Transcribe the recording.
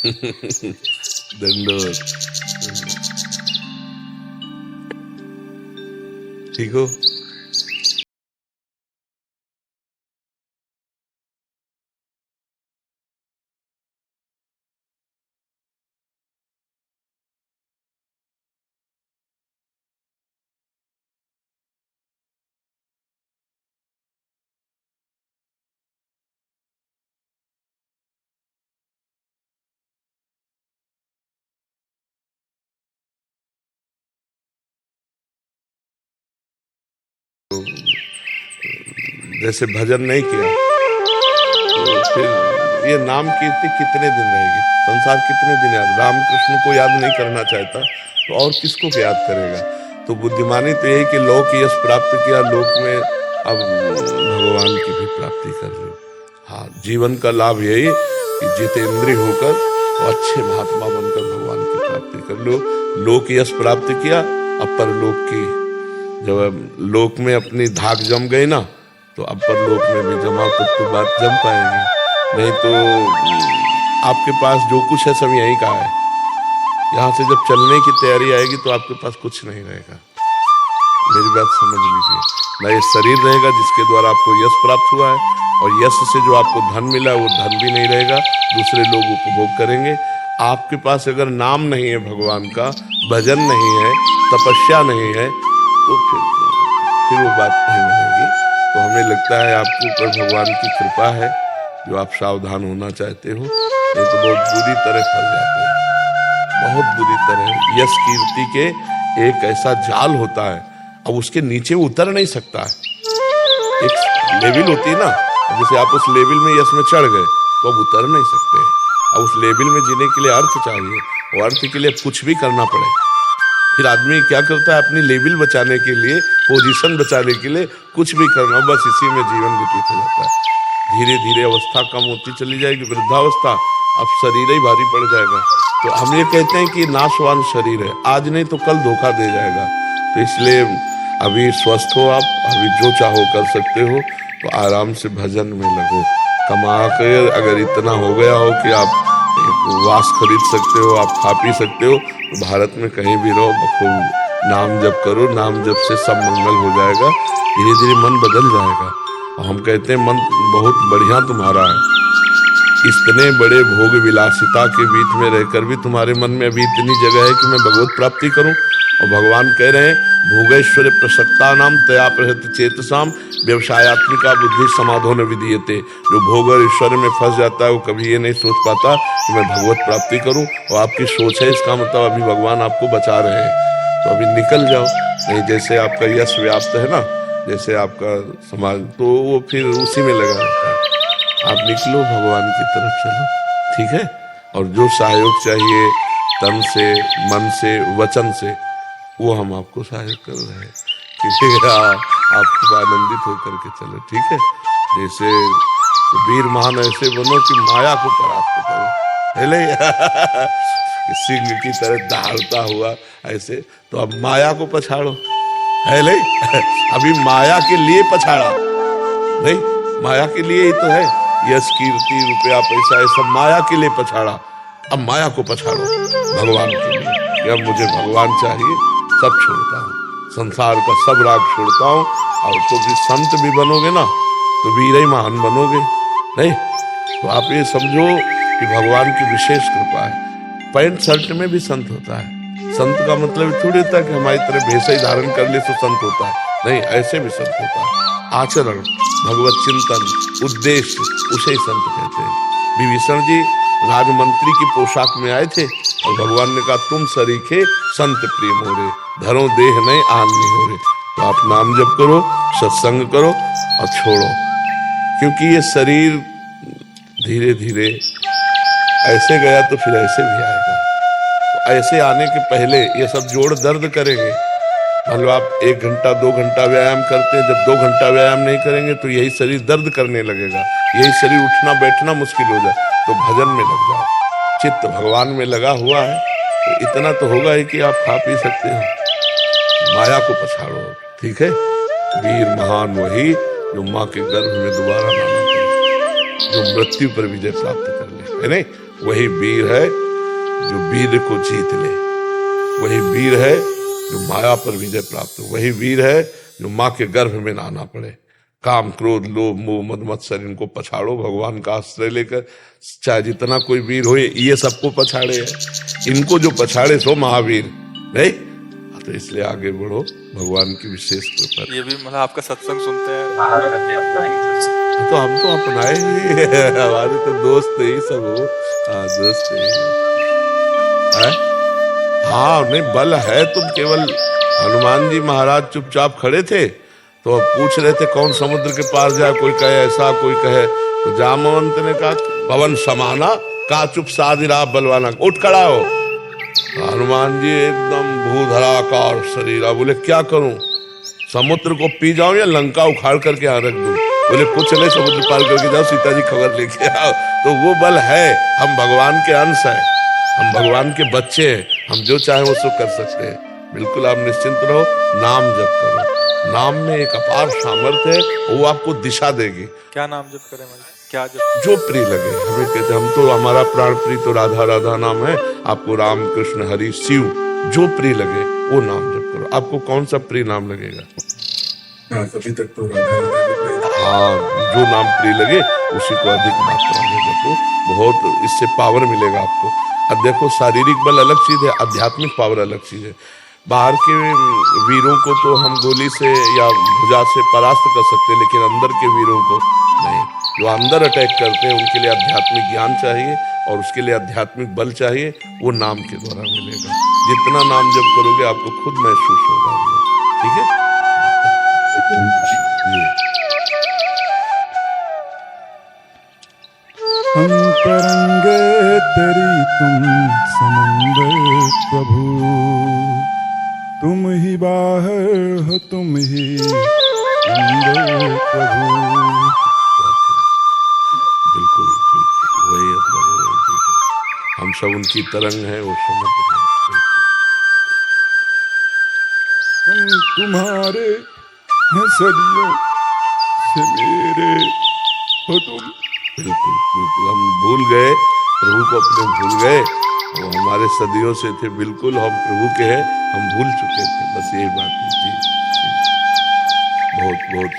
दंडोत। ठीक हो? तो जैसे भजन नहीं किया तो फिर ये नाम कीर्ति कितने दिन रहेगी? संसार कितने दिन याद? रामकृष्ण को याद नहीं करना चाहता तो और किसको याद करेगा? तो बुद्धिमानी तो यही कि लोक यश प्राप्त किया, लोक में अब भगवान की भी प्राप्ति कर लो। हाँ, जीवन का लाभ यही कि जितेंद्रिय होकर और अच्छे महात्मा बनकर भगवान की प्राप्ति कर लो। लोक यश प्राप्त किया, अब परलोक की जब लोक में अपनी धाक जम गई ना, तो अब परलोक में भी जमा तो बात जम पाएगी। नहीं तो आपके पास जो कुछ है सब यहीं का है। यहाँ से जब चलने की तैयारी आएगी तो आपके पास कुछ नहीं रहेगा। मेरी बात समझ लीजिए ना, ये शरीर रहेगा जिसके द्वारा आपको यश प्राप्त हुआ है, और यश से जो आपको धन मिला वो धन भी नहीं रहेगा, दूसरे लोग उपभोग करेंगे। आपके पास अगर नाम नहीं है भगवान का, भजन नहीं है, तपस्या नहीं है, तो फिर वो बात नहीं बनेगी। तो हमें लगता है आपके ऊपर भगवान की कृपा है जो आप सावधान होना चाहते हो, नहीं तो बहुत बुरी तरह फंस जाते हैं, बहुत बुरी तरह। यश कीर्ति के एक ऐसा जाल होता है, अब उसके नीचे उतर नहीं सकता है। एक लेवल होती है ना, जैसे आप उस लेवल में यश में चढ़ गए तो अब उतर नहीं सकते। अब उस लेवल में जीने के लिए अर्थ चाहिए, और अर्थ के लिए कुछ भी करना पड़े। फिर आदमी क्या करता है, अपनी लेवल बचाने के लिए, पोजीशन बचाने के लिए कुछ भी करना, बस इसी में जीवन व्यतीत हो जाता है। धीरे धीरे अवस्था कम होती चली जाएगी, वृद्धावस्था, अब शरीर ही भारी पड़ जाएगा। तो हम ये कहते हैं कि नाशवान शरीर है, आज नहीं तो कल धोखा दे जाएगा। तो इसलिए अभी स्वस्थ हो आप, अभी जो चाहो कर सकते हो, तो आराम से भजन में लगो। कमा कर अगर इतना हो गया हो कि आप एक वास खरीद सकते हो, आप खा पी सकते हो, तो भारत में कहीं भी रहो, बखूब नाम जप करो। नाम जप से सब मंगल हो जाएगा, धीरे धीरे मन बदल जाएगा। और हम कहते हैं मन बहुत बढ़िया तुम्हारा है, इतने बड़े भोग विलासिता के बीच में रहकर भी तुम्हारे मन में अभी इतनी जगह है कि मैं भगवत प्राप्ति करूं। और भगवान कह रहे हैं, भोगैश्वर्य प्रसक्ता नाम तया प्रहृत चेतसाम व्यवसायत्मिका बुद्धि समाधो न विधीयते। जो भोग और ईश्वर में फंस जाता है वो कभी ये नहीं सोच पाता कि मैं भगवत प्राप्ति करूं। और आपकी सोच है, इसका मतलब अभी भगवान आपको बचा रहे हैं, तो अभी निकल जाओ। नहीं, जैसे आपका यश व्याप्त है ना, जैसे आपका समाज, तो वो फिर उसी में लगा रहता है। आप निकलो, भगवान की तरफ चलो, ठीक है। और जो सहयोग चाहिए तन से, मन से, वचन से, वो हम आपको सहयोग कर रहे हैं, क्योंकि आप खूब आनंदित होकर के चलो, ठीक है। जैसे तो वीर महान ऐसे बनो कि माया को परास्त करो, है ले सिंह की तरह दहाड़ता हुआ ऐसे। तो अब माया को पछाड़ो, है ले अभी माया के लिए पछाड़ा नहीं, माया के लिए ही तो है यश कीर्ति रुपया पैसा, ये सब माया के लिए पछाड़ा। अब माया को पछाड़ो भगवान के लिए, कि अब मुझे भगवान चाहिए, सब छोड़ता हूँ, संसार का सब राग छोड़ता हूँ। और तो भी संत भी बनोगे ना तो वीर ही महान बनोगे। नहीं तो आप ये समझो कि भगवान की विशेष कृपा है। पैंट शर्ट में भी संत होता है। संत का मतलब थोड़ी होता है कि हमारी तरह भेष ही धारण कर ले तो संत होता है, नहीं, ऐसे भी संत होता है। आचरण, भगवत चिंतन, उद्देश्य, उसे संत कहते हैं। विभीषण जी राजमंत्री की पोशाक में आए थे और भगवान ने कहा, तुम सरीखे संत प्रिय मोरे, धरो देह नहीं आन नहीं हो रहे। तो आप नाम जप करो, सत्संग करो और छोड़ो, क्योंकि ये शरीर धीरे धीरे ऐसे गया तो फिर ऐसे भी आएगा। तो ऐसे आने के पहले ये सब जोड़ दर्द करेंगे। मान लो आप 1 घंटा 2 घंटा व्यायाम करते हैं, जब 2 घंटा व्यायाम नहीं करेंगे तो यही शरीर दर्द करने लगेगा, यही शरीर उठना बैठना मुश्किल हो जाए। तो भजन में लग जाओ, चित्त भगवान में लगा हुआ है, तो इतना तो होगा ही कि आप खा पी सकते हो। माया को पछाड़ो, ठीक है। वीर महान वही जो माँ के गर्भ में दोबारा ना करे, जो मृत्यु पर विजय प्राप्त कर ले, है नहीं। वही वीर है जो वीर को जीत ले, वही वीर है जो माया पर विजय प्राप्त हो, वही वीर है जो माँ के गर्भ में ना आना पड़े। काम क्रोध लोभ मोह मद मत्सर इनको पछाड़ो, भगवान का आश्रय लेकर, चाहे जितना कोई वीर हो, ये सबको पछाड़े है, इनको जो पछाड़े सो महावीर नहीं। तो इसलिए आगे बढ़ो, भगवान की विशेष कृपा। ये भी मतलब आपका सत्संग सुनते हैं तो हम तो अपनाए ही हमारे तो दोस्त ही सब हो। हाँ दोस्त ही है। हाँ नहीं बल है, तुम केवल हनुमान जी महाराज चुपचाप खड़े थे तो पूछ रहे थे कौन समुद्र के पार जाए, कोई कहे ऐसा कोई कहे, तो जामवंत ने कहा पवन समाना का चुप साधिरा बलवाना, उठ खड़ा हो। हनुमान जी एकदम भूधराकार शरीर, बोले क्या करूं, समुद्र को पी जाऊं या लंका उखाड़ करके यहाँ रख दूं? बोले कुछ नहीं, समुद्र पार करके जाओ, सीता जी खबर लेके आओ। तो वो बल है, हम भगवान के अंश हैं, हम भगवान के बच्चे हैं, हम जो चाहे वो सब कर सकते हैं। बिल्कुल आप निश्चिंत रहो, नाम जप करो, नाम में एक अपार सामर्थ्य है, वो आपको दिशा देगी। क्या नाम जप करें, क्या जप? जो प्रिय लगे, हमें कहते हम तो हमारा प्राण प्रिय तो राधा राधा नाम है, आपको राम कृष्ण हरि शिव जो प्रिय लगे वो नाम जप करो। आपको कौन सा प्रिय नाम लगेगा? अभी तक तो राधा राधा। हाँ जो नाम प्रिय लगे उसी को अधिक मात्रा में जपो, बहुत इससे पावर मिलेगा आपको। अब देखो शारीरिक बल अलग चीज है, आध्यात्मिक पावर अलग चीज है। बाहर के वीरों को तो हम गोली से या भुजा से परास्त कर सकते हैं, लेकिन अंदर के वीरों को नहीं। जो अंदर अटैक करते हैं उनके लिए आध्यात्मिक ज्ञान चाहिए और उसके लिए आध्यात्मिक बल चाहिए, वो नाम के द्वारा मिलेगा। जितना नाम जप करोगे आपको खुद महसूस होगा। ठीक है अंतरंगे तेरी तुम समंदर प्रभु, तुम ही बाहर हो तुम ही अंदर प्रभु। बिल्कुल वही हम सब उनकी तरंग है, वो समुद्र है। हम तुम्हारे हैं सदियों से मेरे हो तुम। बिल्कुल बिल्कुल हम भूल गए, प्रभु को अपने भूल गए, वो हमारे सदियों से थे, बिल्कुल हम प्रभु के हैं, हम भूल चुके थे, बस यही बात है जी। बहुत बहुत